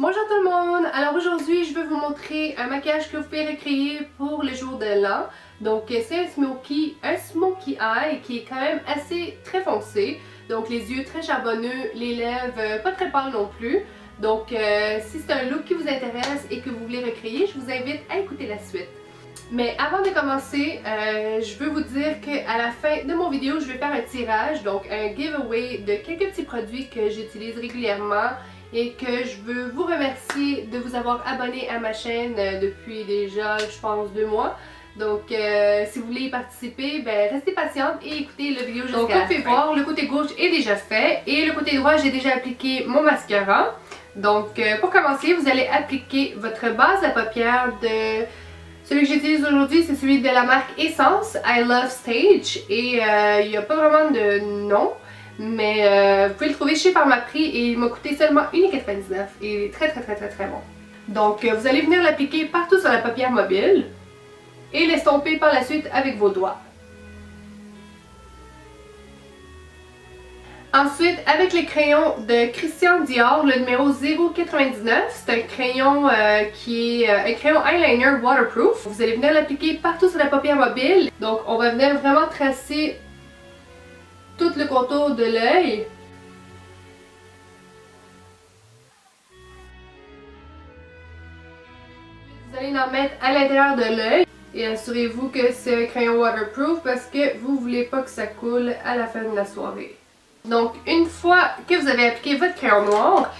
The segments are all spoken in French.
Bonjour tout le monde! Alors aujourd'hui, je vais vous montrer un maquillage que vous pouvez recréer pour le jour de l'an. Donc c'est un smokey eye qui est quand même assez très foncé. Donc les yeux très charbonneux, les lèvres pas très pâles non plus. Donc si c'est un look qui vous intéresse et que vous voulez recréer, je vous invite à écouter la suite. Mais avant de commencer, je veux vous dire qu'à la fin de mon vidéo, je vais faire un tirage, donc un giveaway de quelques petits produits que j'utilise régulièrement et que je veux vous remercier de vous avoir abonné à ma chaîne depuis déjà, je pense, 2 mois. Donc, si vous voulez y participer, ben, restez patiente et écoutez la vidéo jusqu'à la fin. Donc, comme vous pouvez voir, le côté gauche est déjà fait et le côté droit, j'ai déjà appliqué mon mascara. Donc, pour commencer, vous allez appliquer votre base à paupières de... Celui que j'utilise aujourd'hui, c'est celui de la marque Essence, I Love Stage, et il n'y a pas vraiment de nom, mais vous pouvez le trouver chez Pharmaprix et il m'a coûté seulement 1,99 et il est très bon. Donc vous allez venir l'appliquer partout sur la paupière mobile et l'estomper par la suite avec vos doigts. Ensuite, avec les crayons de Christian Dior, le numéro 099, c'est un crayon qui est un crayon eyeliner waterproof. Vous allez venir l'appliquer partout sur la paupière mobile. Donc, on va venir vraiment tracer tout le contour de l'œil. Vous allez en mettre à l'intérieur de l'œil. Et assurez-vous que c'est un crayon waterproof parce que vous ne voulez pas que ça coule à la fin de la soirée. Donc, une fois que vous avez appliqué votre crayon noir,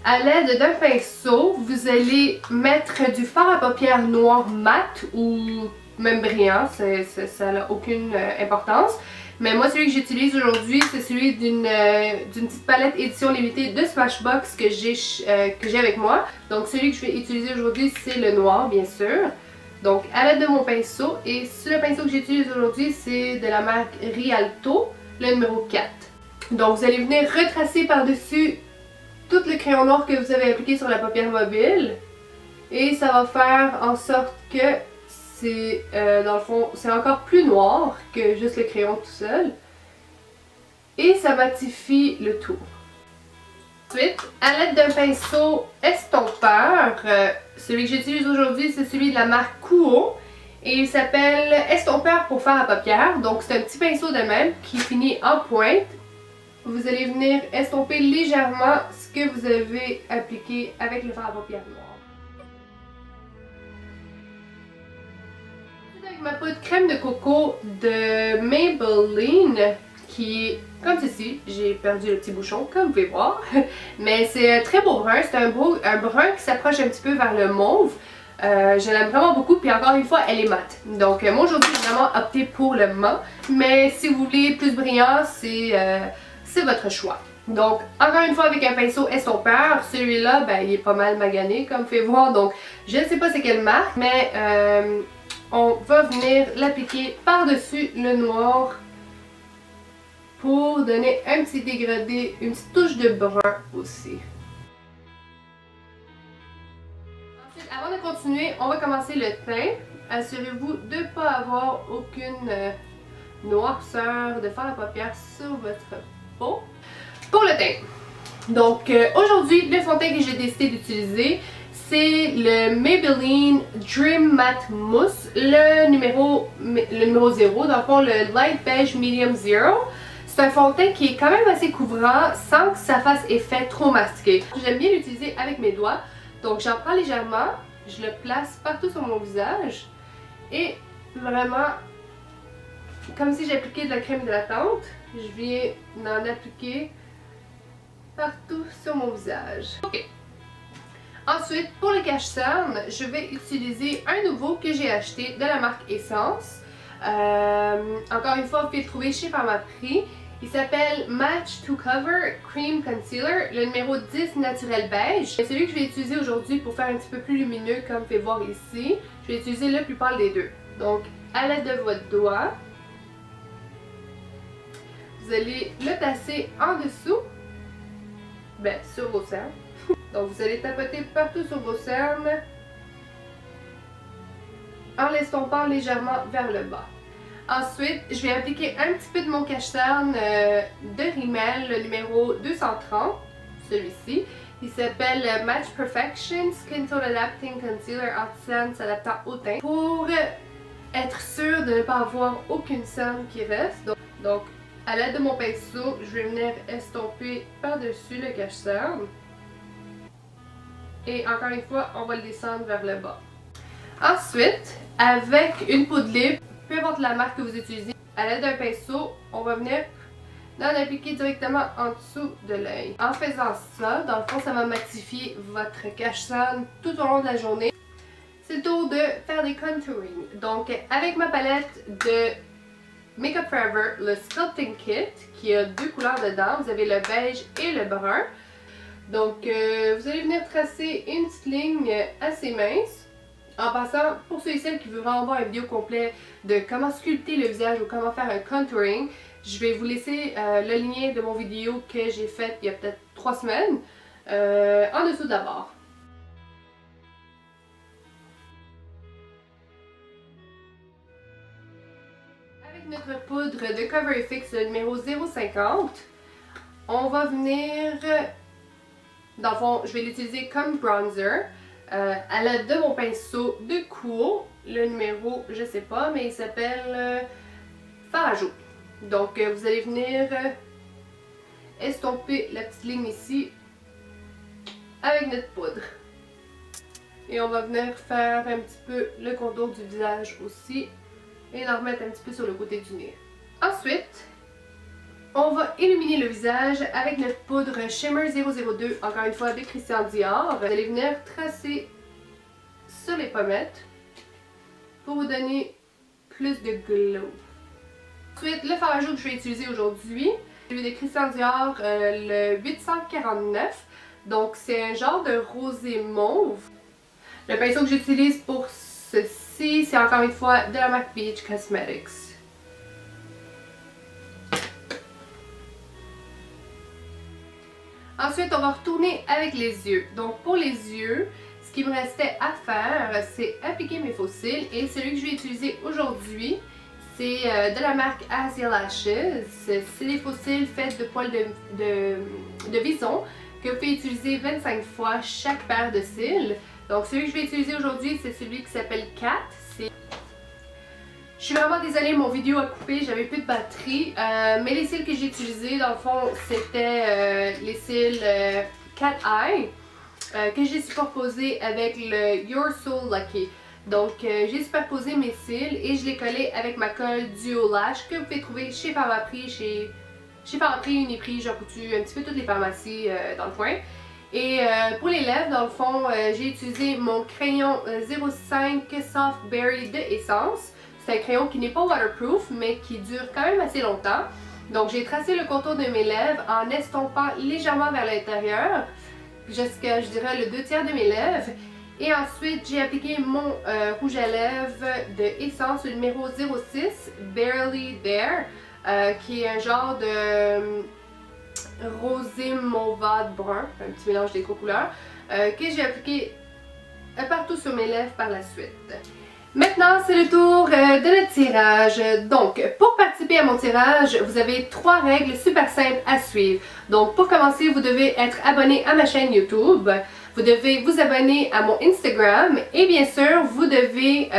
à l'aide d'un pinceau, vous allez mettre du fard à paupières noir mat ou même brillant, ça n'a aucune importance. Mais moi, celui que j'utilise aujourd'hui, c'est celui d'une petite palette édition limitée de Smashbox que j'ai avec moi. Donc, celui que je vais utiliser aujourd'hui, c'est le noir, bien sûr. Donc, à l'aide de mon pinceau, et le pinceau que j'utilise aujourd'hui, c'est de la marque Rialto, le numéro 4. Donc, vous allez venir retracer par-dessus tout le crayon noir que vous avez appliqué sur la paupière mobile. Et ça va faire en sorte que c'est, dans le fond, c'est encore plus noir que juste le crayon tout seul. Et ça matifie le tout. Ensuite, à l'aide d'un pinceau estompeur, celui que j'utilise aujourd'hui, c'est celui de la marque Kuo. Et il s'appelle Estompeur pour fard à paupières. Donc, c'est un petit pinceau de même qui finit en pointe. Vous allez venir estomper légèrement ce que vous avez appliqué avec le fard à paupières noir. Avec ma poudre crème de coco de Maybelline, qui est comme ceci. J'ai perdu le petit bouchon, comme vous pouvez voir. Mais c'est un très beau brun. C'est un brun qui s'approche un petit peu vers le mauve. Je l'aime vraiment beaucoup, puis encore une fois, elle est mate. Donc moi aujourd'hui, j'ai vraiment opté pour le mat. Mais si vous voulez plus brillant, c'est votre choix. Donc, encore une fois, avec un pinceau estompeur, celui-là, ben, il est pas mal magané, comme vous pouvez voir. Donc, je ne sais pas c'est quelle marque, mais on va venir l'appliquer par-dessus le noir pour donner un petit dégradé, une petite touche de brun aussi. Ensuite, avant de continuer, on va commencer le teint. Assurez-vous de ne pas avoir aucune noirceur de fard à paupières sur votre peau. Pour le teint, donc aujourd'hui, le fond de teint que j'ai décidé d'utiliser, c'est le Maybelline Dream Matte Mousse, le numéro 0, dans le fond, le Light Beige Medium Zero. C'est un fond de teint qui est quand même assez couvrant sans que ça fasse effet trop masqué. J'aime bien l'utiliser avec mes doigts, donc j'en prends légèrement, je le place partout sur mon visage et vraiment comme si j'appliquais de la crème hydratante. Je viens d'en appliquer partout sur mon visage. Ok. Ensuite, pour le cache-cerne, je vais utiliser un nouveau que j'ai acheté de la marque Essence. Encore une fois, vous pouvez le trouver chez Pharmaprix. Il s'appelle Match to Cover Cream Concealer, le numéro 10 naturel beige. C'est celui que je vais utiliser aujourd'hui pour faire un petit peu plus lumineux, comme vous pouvez voir ici. Je vais utiliser le plus pâle des deux. Donc, à l'aide de votre doigt, vous allez le tasser en dessous, ben, sur vos cernes. Donc, vous allez tapoter partout sur vos cernes en l'estompant légèrement vers le bas. Ensuite, je vais appliquer un petit peu de mon cache-cerne de Rimmel, le numéro 230, celui-ci. Il s'appelle Match Perfection Skin Tone Adapting Concealer Anti-Cerne s'adaptant au teint pour être sûr de ne pas avoir aucune cerne qui reste. Donc à l'aide de mon pinceau, je vais venir estomper par-dessus le cache-cerne. Et encore une fois, on va le descendre vers le bas. Ensuite, avec une poudre libre, peu importe la marque que vous utilisez, à l'aide d'un pinceau, on va venir en appliquer directement en dessous de l'œil. En faisant ça, dans le fond, ça va matifier votre cache-cerne tout au long de la journée. C'est le tour de faire des contouring. Donc, avec ma palette de Makeup Forever, le Sculpting Kit, qui a deux couleurs dedans, vous avez le beige et le brun. Donc, vous allez venir tracer une petite ligne assez mince. En passant, pour ceux et celles qui veulent vraiment voir une vidéo complète de comment sculpter le visage ou comment faire un contouring, je vais vous laisser le lien de mon vidéo que j'ai faite il y a peut-être 3 semaines en dessous d'abord. Avec notre poudre de Cover FX numéro 050, on va venir, dans le fond, je vais l'utiliser comme bronzer. À l'aide de mon pinceau de Cool, le numéro, je sais pas, mais il s'appelle Fard à joues. Donc vous allez venir estomper la petite ligne ici avec notre poudre. Et on va venir faire un petit peu le contour du visage aussi et en remettre un petit peu sur le côté du nez. Ensuite, on va illuminer le visage avec notre poudre Shimmer 002, encore une fois de Christian Dior. Vous allez venir tracer sur les pommettes pour vous donner plus de glow. Ensuite, le fard à joues que je vais utiliser aujourd'hui, celui de Christian Dior, le 849. Donc c'est un genre de rosé mauve. Le pinceau que j'utilise pour ceci, c'est encore une fois de la marque Beach Cosmetics. Ensuite, on va retourner avec les yeux. Donc pour les yeux, ce qui me restait à faire, c'est appliquer mes faux cils. Et celui que je vais utiliser aujourd'hui, c'est de la marque Asia Lashes. C'est des faux cils faits de poils de bison que vous pouvez utiliser 25 fois chaque paire de cils. Donc celui que je vais utiliser aujourd'hui, c'est celui qui s'appelle Cat. Je suis vraiment désolée, mon vidéo a coupé, j'avais plus de batterie. Mais les cils que j'ai utilisés, dans le fond, c'était les cils Cat Eye que j'ai superposés avec le Your Soul Lucky. Donc j'ai superposé mes cils et je les collais avec ma colle Duo Lash que vous pouvez trouver chez Pharmaprix, chez Pharmaprix, Uniprix, Jean Coutu, un petit peu toutes les pharmacies dans le coin. Et pour les lèvres, dans le fond, j'ai utilisé mon crayon 05 Soft Berry de Essence. C'est un crayon qui n'est pas waterproof, mais qui dure quand même assez longtemps. Donc j'ai tracé le contour de mes lèvres en estompant légèrement vers l'intérieur, jusqu'à, je dirais, le 2/3 de mes lèvres. Et ensuite, j'ai appliqué mon rouge à lèvres de Essence, le numéro 06, Barely There, qui est un genre de rosé mauvade brun, un petit mélange des trois couleurs, que j'ai appliqué partout sur mes lèvres par la suite. Maintenant, c'est le tour de notre tirage. Donc, pour participer à mon tirage, vous avez 3 règles super simples à suivre. Donc, pour commencer, vous devez être abonné à ma chaîne YouTube. Vous devez vous abonner à mon Instagram. Et bien sûr, vous devez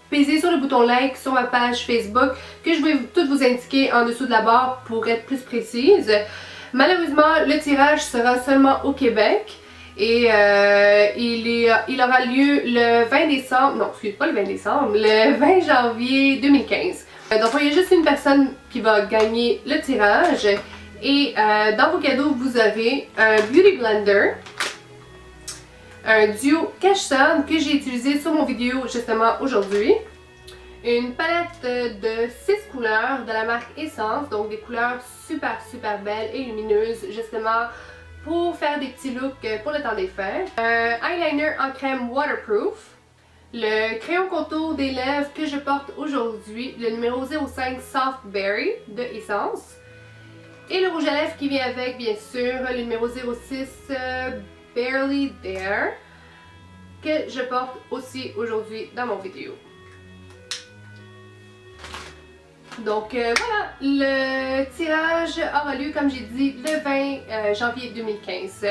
peser sur le bouton like sur ma page Facebook que je vais tout vous indiquer en dessous de la barre pour être plus précise. Malheureusement, le tirage sera seulement au Québec. Et il aura lieu le 20 décembre, non, excusez pas le 20 décembre, le 20 janvier 2015. Donc il y a juste une personne qui va gagner le tirage. Et dans vos cadeaux, vous aurez un Beauty Blender, un duo cache-cerne que j'ai utilisé sur mon vidéo justement aujourd'hui, une palette de 6 couleurs de la marque Essence, donc des couleurs super belles et lumineuses justement pour faire des petits looks pour le temps des fêtes. Un eyeliner en crème waterproof. Le crayon contour des lèvres que je porte aujourd'hui, le numéro 05 Soft Berry de Essence. Et le rouge à lèvres qui vient avec, bien sûr, le numéro 06 Barely There, que je porte aussi aujourd'hui dans mon vidéo. Donc voilà, le tirage aura lieu, comme j'ai dit, le 20 janvier 2015.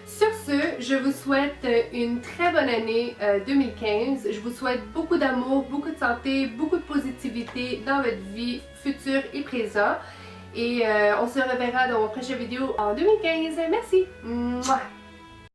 Sur ce, je vous souhaite une très bonne année 2015. Je vous souhaite beaucoup d'amour, beaucoup de santé, beaucoup de positivité dans votre vie future et présent. Et on se reverra dans mon prochaine vidéo en 2015. Merci! Mouah!